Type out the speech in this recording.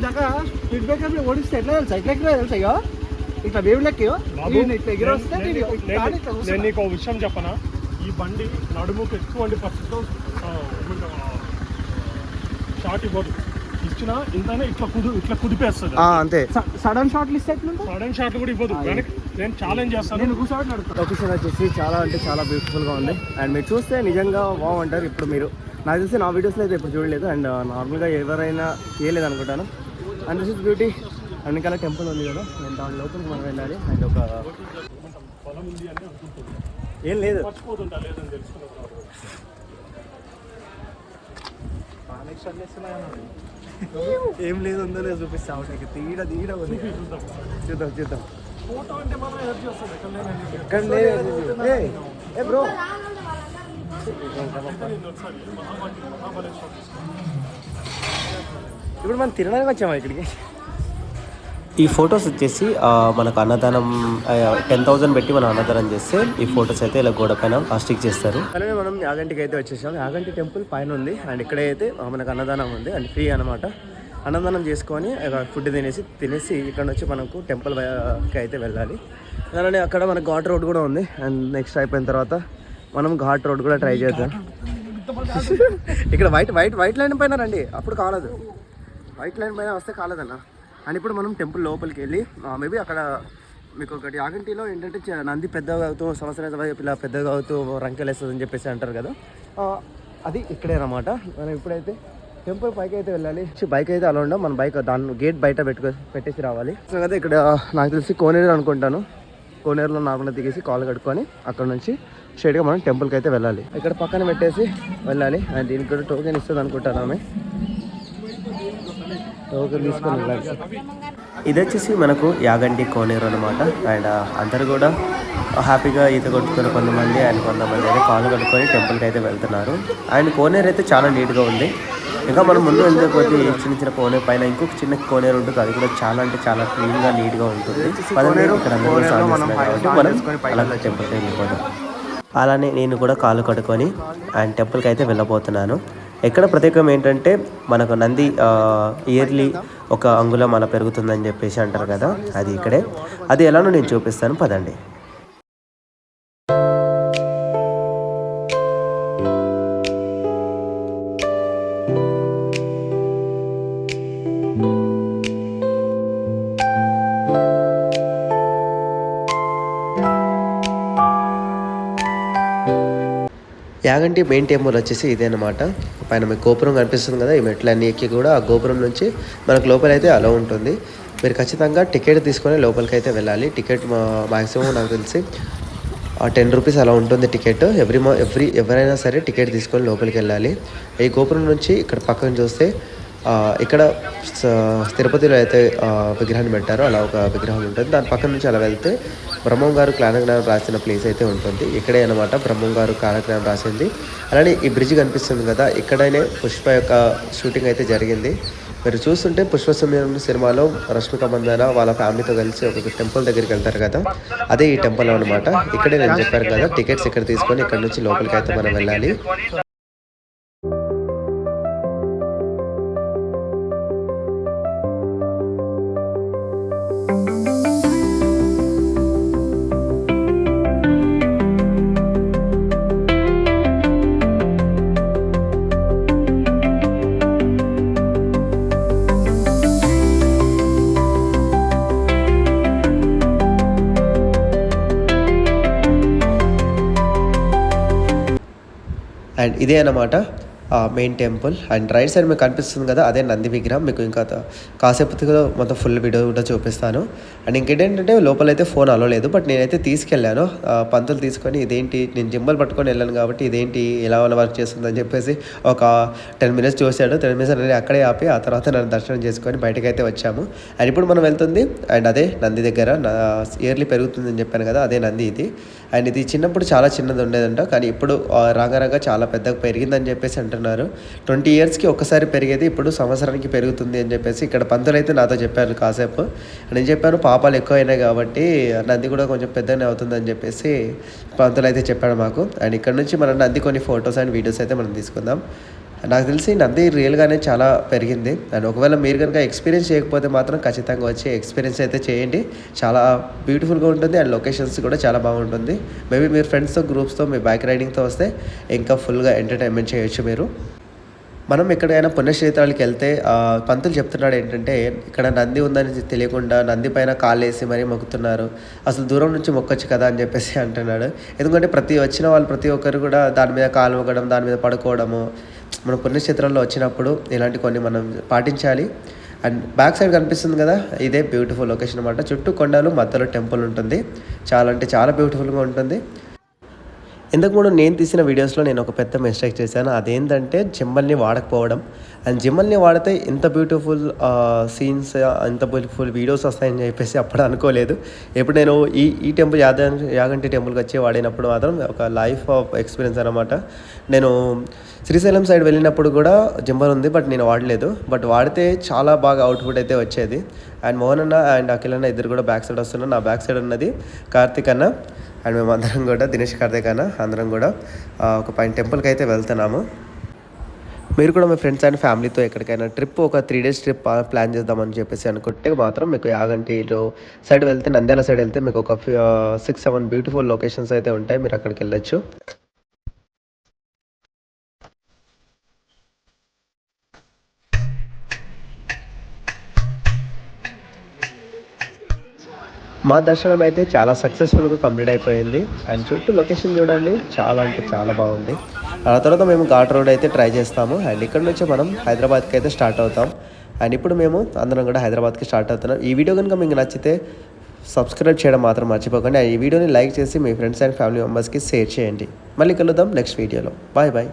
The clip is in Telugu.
ఇందాక స్పీడ్ బ్రేకర్ ఓడిస్తే ఎట్లా తెలుసా తెలుసా ఇక ఇట్లా వేవ్ లెక్క ఇట్లా వస్తే నేను నీకు విషయం చెప్పనా, ఈ బండి నడుముకు ఎక్కువ పరిస్థితిలో షార్ట్ ఇవ్వదు, ఇచ్చినా ఇంతనే ఇట్లా కుదిపేస్తుంది అంతే. సడన్ షాట్లు ఇస్తే సడన్ షాట్లు కూడా ఇవ్వదు. నేను ఛాలెంజ్ చేస్తాను. నేను లొకేషన్ వచ్చేసి చాలా బ్యూటిఫుల్గా ఉంది. అండ్ మీరు చూస్తే నిజంగా బాగుంటారు. ఇప్పుడు మీరు నాకు తెలిసి నా వీడియోస్లో అయితే ఇప్పుడు చూడలేదు, అండ్ నార్మల్గా ఎవరైనా చేయలేదు అనుకుంటాను. And this is beauty. And ఇంకా టెంపుల్ ఉంది కదా, నేను దాని లోపలికి మనం వెళ్ళాలి. అండ్ ఒక పొలం ఉంది అని అనుకుంటుంది, ఏం లేదు లేదని తెలుసుకున్నాను. ఏం లేదు, ఉందో లేదు చూపిస్తా ఉంటాయి. తీడ ఉంది. చూద్దాం ఫోటో అంటే మనం ఎనర్జీ వస్తుంది. ఎక్కడ లేదు బ్రో. ఇప్పుడు మనం తినడానికి వచ్చామా ఇక్కడికి. ఈ ఫొటోస్ వచ్చేసి మనకు అన్నదానం 10,000 పెట్టి మనం అన్నదానం చేస్తే ఈ ఫొటోస్ అయితే ఇలా గోడ పైన స్టిక్ చేస్తారు. అలాగే మనం యాగంటికి అయితే వచ్చేసాం. యాగంటి టెంపుల్ పైన ఉంది. అండ్ ఇక్కడైతే మనకు అన్నదానం ఉంది, అండ్ ఫ్రీ అనమాట. అన్నదానం చేసుకొని ఫుడ్ తినేసి ఇక్కడ నుంచి మనకు టెంపుల్కి అయితే వెళ్ళాలి. అలానే అక్కడ మనకు ఘాట్ రోడ్ కూడా ఉంది. అండ్ నెక్స్ట్ అయిపోయిన తర్వాత మనం ఘాట్ రోడ్ కూడా ట్రై చేద్దాం. ఇక్కడ వైట్ లైన్ పైన రండి, అప్పుడు కాలేదు. వైట్ లైన్ పైన వస్తే కాలేదన్న. అండ్ ఇప్పుడు మనం టెంపుల్ లోపలికి వెళ్ళి మేబీ అక్కడ మీకు ఒకటి యాగంటిలో ఏంటంటే నంది పెద్దగా అవుతూ సంవత్సరం ఇలా పెద్దగా అవుతూ రంకెలు వేస్తుందని చెప్పేసి అంటారు కదా, అది ఇక్కడే అన్నమాట. మనం ఇప్పుడైతే టెంపుల్ పైకి అయితే వెళ్ళాలి. బైక్ అయితే అలా ఉండవు, మన బైక్ దాని గేట్ బయట పెట్టేసి రావాలి. కదా ఇక్కడ నాకు తెలిసి కోనేరు అనుకుంటాను. కోనేరులో నార్మల్గా దిగేసి కాలు కట్టుకొని అక్కడ నుంచి స్ట్రైట్గా మనం టెంపుల్కి అయితే వెళ్ళాలి. ఇక్కడ పక్కన పెట్టేసి వెళ్ళాలి. అండ్ దీనికి కూడా టోకెన్ ఇస్తుంది అనుకుంటాను ఆమె. టోకెన్ తీసుకొని వెళ్ళాలి. ఇది వచ్చేసి మనకు యాగంటి కోనేరు అనమాట. అండ్ అందరు కూడా హ్యాపీగా ఈత కొట్టుకుని కొంతమంది అయితే కాలు కట్టుకొని టెంపుల్కి అయితే వెళ్తున్నారు. అండ్ కోనేరు అయితే చాలా నీట్గా ఉంది. ఇంకా మనం ముందు వెళ్ళకపోతే చిన్న కోనేరు పైన ఇంకొక చిన్న కోనేరు ఉంటుంది, అది కూడా చాలా క్లీన్గా నీట్గా ఉంటుంది. ఇక్కడ అందరూ కాబట్టి మనం అలా టెంపుల్కి వెళ్ళిపోతాం. అలానే నేను కూడా కాలు కట్టుకొని అండ్ టెంపుల్కి అయితే వెళ్ళబోతున్నాను. ఎక్కడ ప్రత్యేకం ఏంటంటే మనకు నంది ఇయర్లీ 1 అంగుళం అలా పెరుగుతుందని చెప్పేసి అంటారు కదా, అది ఇక్కడే. అది ఎలానో నేను చూపిస్తాను, పదండి. యాగంటి మెయిన్ టెంపుల్ వచ్చేసి ఇదే అనమాట. పైన మీకు గోపురం కనిపిస్తుంది కదా, ఈ మెట్లన్నీ ఎక్కి కూడా ఆ గోపురం నుంచి మనకు లోపలైతే అలా ఉంటుంది. మీరు ఖచ్చితంగా టికెట్ తీసుకొని లోపలికి అయితే వెళ్ళాలి. టికెట్ మ్యాక్సిమం నాకు తెలిసి 10 రూపీస్ అలా ఉంటుంది టికెట్. ఎవరైనా సరే టికెట్ తీసుకొని లోపలికి వెళ్ళాలి. ఈ గోపురం నుంచి ఇక్కడ పక్కన చూస్తే ఇక్కడ తిరుపతిలో అయితే విగ్రహాన్ని పెట్టారో అలా ఒక విగ్రహం ఉంటుంది. దాని పక్కన నుంచి అలా వెళ్తే బ్రహ్మం గారు కాలజ్ఞానం రాసిన ప్లేస్ అయితే ఉంటుంది. ఇక్కడే అనమాట బ్రహ్మం గారు కాలజ్ఞానం రాసింది. అలానే ఈ బ్రిడ్జ్ కనిపిస్తుంది కదా, ఇక్కడనే పుష్ప యొక్క షూటింగ్ అయితే జరిగింది. మీరు చూస్తుంటే పుష్పసమయం సినిమాలో రష్మిక మందాన వాళ్ళ ఫ్యామిలీతో కలిసి ఒక టెంపుల్ దగ్గరికి వెళ్తారు కదా, అదే ఈ టెంపుల్ అనమాట. ఇక్కడే నేను చెప్పాను కదా, టికెట్స్ ఇక్కడ తీసుకొని ఇక్కడ నుంచి లోపలికి అయితే మనం వెళ్ళాలి. అండ్ ఇదే అన్నమాట main temple. And right side మీకు కనిపిస్తుంది కదా, అదే నంది విగ్రహం. మీకు ఇంకా కాసేపటిలో మొత్తం ఫుల్ వీడియో కూడా చూపిస్తాను. అండ్ ఇంకేంటంటే లోపలైతే ఫోన్ అలో లేదు, బట్ నేనైతే తీసుకెళ్ళాను. పంతులు తీసుకొని ఇదేంటి, నేను జింబల్ పట్టుకొని వెళ్ళాను కాబట్టి ఇదేంటి ఎలా వర్క్ చేస్తుందని చెప్పేసి ఒక 10 మినిట్స్ చూశాడు. 10 మినిట్స్ అనేది అక్కడే ఆపి ఆ తర్వాత నన్ను దర్శనం చేసుకొని బయటకైతే వచ్చాము. అండ్ ఇప్పుడు మనం వెళ్తుంది అండ్ అదే నంది దగ్గర ఇయర్లీ పెరుగుతుందని చెప్పాను కదా, అదే నంది ఇది. అండ్ ఇది చిన్నప్పుడు చాలా చిన్నది ఉండేదంట, కానీ ఇప్పుడు రాగా చాలా పెద్దగా పెరిగిందని చెప్పేసి అంటున్నారు. 20 ఇయర్స్కి ఒక్కసారి పెరిగేది ఇప్పుడు సంవత్సరానికి పెరుగుతుంది అని చెప్పేసి ఇక్కడ పంతులు అయితే నాతో చెప్పారు కాసేపు. నేను చెప్పాను పాపాలు ఎక్కువ అయినాయి కాబట్టి నంది కూడా కొంచెం పెద్దనే అవుతుందని చెప్పేసి పంతులు అయితే చెప్పాడు మాకు. అండ్ ఇక్కడ నుంచి మన నంది కొన్ని ఫొటోస్ అండ్ వీడియోస్ అయితే మనం తీసుకుందాం. నాకు తెలిసి నంది రియల్గానే చాలా పెరిగింది. అండ్ ఒకవేళ మీరు కనుక ఎక్స్పీరియన్స్ చేయకపోతే మాత్రం ఖచ్చితంగా వచ్చి ఎక్స్పీరియన్స్ అయితే చేయండి. చాలా బ్యూటిఫుల్గా ఉంటుంది అండ్ లొకేషన్స్ కూడా చాలా బాగుంటుంది. మేబీ మీరు ఫ్రెండ్స్తో గ్రూప్స్తో మీ బైక్ రైడింగ్తో వస్తే ఇంకా ఫుల్గా ఎంటర్టైన్మెంట్ చేయొచ్చు మీరు. మనం ఎక్కడికైనా పుణ్యక్షేత్రాలకు వెళ్తే పంతులు చెప్తున్నాడు ఏంటంటే, ఇక్కడ నంది ఉందని తెలియకుండా నంది పైన కాళ్ళేసి మరీ మొక్కుతున్నారు, అసలు దూరం నుంచి మొక్కొచ్చు కదా అని చెప్పేసి అంటున్నాడు. ఎందుకంటే వచ్చిన వాళ్ళు ప్రతి ఒక్కరు కూడా దాని మీద కాలు మొక్కడం, దాని మీద పడుకోవడము, మన పుణ్యక్షేత్రంలో వచ్చినప్పుడు ఇలాంటి కొన్ని మనం పాటించాలి. అండ్ బ్యాక్ సైడ్ కనిపిస్తుంది కదా, ఇదే బ్యూటిఫుల్ లొకేషన్ అనమాట. చుట్టూ కొండలు, మధ్యలో టెంపుల్ ఉంటుంది. చాలా అంటే చాలా బ్యూటిఫుల్గా ఉంటుంది. ఇంతకు ముందు నేను తీసిన వీడియోస్లో నేను ఒక పెద్ద మిస్టేక్ చేశాను. అదేంటంటే జిమ్మల్ని వాడకపోవడం. అండ్ జిమ్మల్ని వాడితే ఇంత బ్యూటిఫుల్ సీన్స్, ఇంత బ్యూటిఫుల్ వీడియోస్ వస్తాయని చెప్పేసి అప్పుడు అనుకోలేదు. ఎప్పుడు నేను ఈ టెంపుల్ యాగంటి టెంపుల్కి వచ్చి వాడినప్పుడు మాత్రం ఒక లైఫ్ ఆఫ్ ఎక్స్పీరియన్స్ అనమాట. నేను శ్రీశైలం సైడ్ వెళ్ళినప్పుడు కూడా జిమ్మల్ ఉంది, బట్ నేను వాడలేదు. బట్ వాడితే చాలా బాగా అవుట్పుట్ అయితే వచ్చేది. అండ్ మోహన్ అన్న అండ్ అఖిల్ అన్న ఇద్దరు కూడా బ్యాక్ సైడ్ వస్తున్నారు. నా బ్యాక్ సైడ్ ఉన్నది కార్తిక్ అన్న అండ్ మేమందరం కూడా దినేష్ కార్తిక్ అన్న అందరం కూడా ఒక పైన టెంపుల్కి అయితే వెళ్తున్నాము. మీరు కూడా మీ ఫ్రెండ్స్ అండ్ ఫ్యామిలీతో ఎక్కడికైనా ట్రిప్, ఒక 3 days ట్రిప్ ప్లాన్ చేద్దామని చెప్పేసి అనుకుంటే మాత్రం మీకు యాగంటిలో సైడ్ వెళ్తే, నంద్యాల సైడ్ వెళ్తే మీకు ఒక 6-7 బ్యూటిఫుల్ లొకేషన్స్ అయితే ఉంటాయి. మీరు అక్కడికి వెళ్ళొచ్చు. మా దర్శనం అయితే చాలా సక్సెస్ఫుల్గా కంప్లీట్ అయిపోయింది. అండ్ చుట్టూ లొకేషన్ చూడండి, చాలా అంటే చాలా బాగుంది. ఆ తర్వాత మేము ఘాట్ రోడ్ అయితే ట్రై చేస్తాము. అండ్ ఇక్కడ నుంచి మనం హైదరాబాద్కి అయితే స్టార్ట్ అవుతాం. అండ్ ఇప్పుడు మేము అందరం కూడా హైదరాబాద్కి స్టార్ట్ అవుతున్నాం. ఈ వీడియో కనుక మీకు నచ్చితే సబ్స్క్రైబ్ చేయడం మాత్రం మర్చిపోకండి. ఈ వీడియోని లైక్ చేసి మీ ఫ్రెండ్స్ అండ్ ఫ్యామిలీ మెంబర్స్కి షేర్ చేయండి. మళ్ళీ కలుద్దాం నెక్స్ట్ వీడియోలో. Bye bye.